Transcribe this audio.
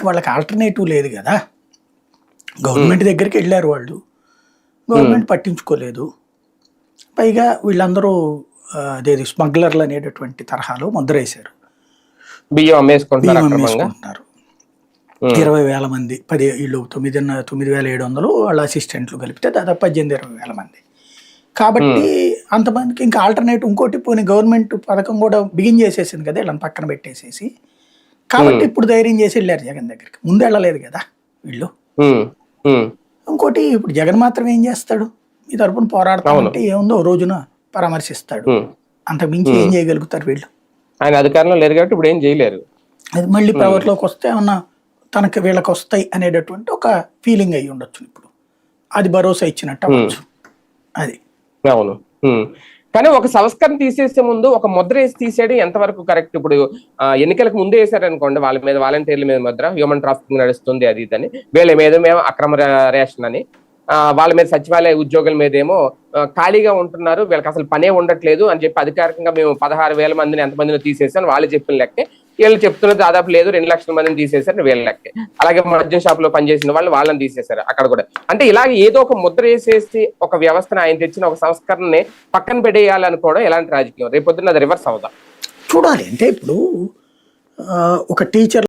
ఇంక వాళ్ళకి ఆల్టర్నేటివ్ లేదు కదా. గవర్నమెంట్ దగ్గరికి వెళ్ళారు వాళ్ళు, గవర్నమెంట్ పట్టించుకోలేదు. పైగా వీళ్ళందరూ అదేది స్మగ్లర్లు అనేటటువంటి తరహాలో ముద్ర వేశారు, బియ్యం బియ్యం అమ్మేసుకుంటున్నారు. అమ్మేసుకుంటున్నారు. 20,000 మంది, 10 వీళ్ళు 9,700 వాళ్ళ అసిస్టెంట్లు కలిపితే దాదాపు 18,000-20,000 మంది. కాబట్టి అంతమందికి ఇంకా ఆల్టర్నేటివ్ ఇంకోటి, పోనీ గవర్నమెంట్ పథకం కూడా బిగిన్ చేసేసింది కదా, వీళ్ళని పక్కన పెట్టేసేసి. కాబట్టి ఇప్పుడు ధైర్యం చేసి వెళ్ళారు జగన్ దగ్గరికి, ముందు వెళ్ళలేదు కదా వీళ్ళు. ఇంకోటి, ఇప్పుడు జగన్ మాత్రం ఏం చేస్తాడు, ఈ తరపున పోరాడతామంటే ఏముందో ఓ రోజున పరామర్శిస్తాడు, అంతకు మించి ఏం చేయగలుగుతారు వీళ్ళు. ఆయన అధికారంలో లేరు కాబట్టి ఇప్పుడు ఏం చేయలేరు. అది మళ్ళీ పవర్లోకి వస్తే ఏమన్నా తనకి వీళ్ళకి వస్తాయి అనేటటువంటి ఒక ఫీలింగ్ అయ్యి ఉండొచ్చు, ఇప్పుడు అది భరోసా ఇచ్చినట్టు అవ్వచ్చు అది. అవును. కానీ ఒక సంస్కరణ తీసేసే ముందు ఒక ముద్ర వేసి తీసేయడం ఎంతవరకు కరెక్ట్? ఇప్పుడు ఎన్నికలకు ముందే వేసారనుకోండి, వాళ్ళ మీద వాలంటీర్ల మీద ముద్ర, హ్యూమన్ ట్రాఫికింగ్ నడుస్తుంది అది ఇదని, వీళ్ళ మీద మేము అక్రమ రేషన్ అని, వాళ్ళ మీద సచివాలయ ఉద్యోగుల మీద ఏమో ఖాళీగా ఉంటున్నారు, వీళ్ళకి అసలు పనే ఉండట్లేదు అని చెప్పి అధికారికంగా మేము 16,000 మందిని ఎంతమందిని తీసేసాను వాళ్ళు చెప్పిన లెక్కే, వీళ్ళు చెప్తున్నది దాదాపు లేదు 2 లక్షల మందిని తీసేశారు వీళ్ళ లెక్కే. అలాగే మద్యం షాప్ లో పనిచేసిన వాళ్ళని తీసేశారు అక్కడ కూడా. అంటే ఇలాగ ఏదో ఒక ముద్ర వేసేసి ఒక వ్యవస్థను ఆయన తెచ్చిన ఒక సంస్కరణని పక్కన పెట్టేయాలనుకోవడం ఎలాంటి రాజకీయం? రేపొద్దున అది రివర్స్ అవుదా చూడాలి. అంటే ఇప్పుడు ఒక టీచర్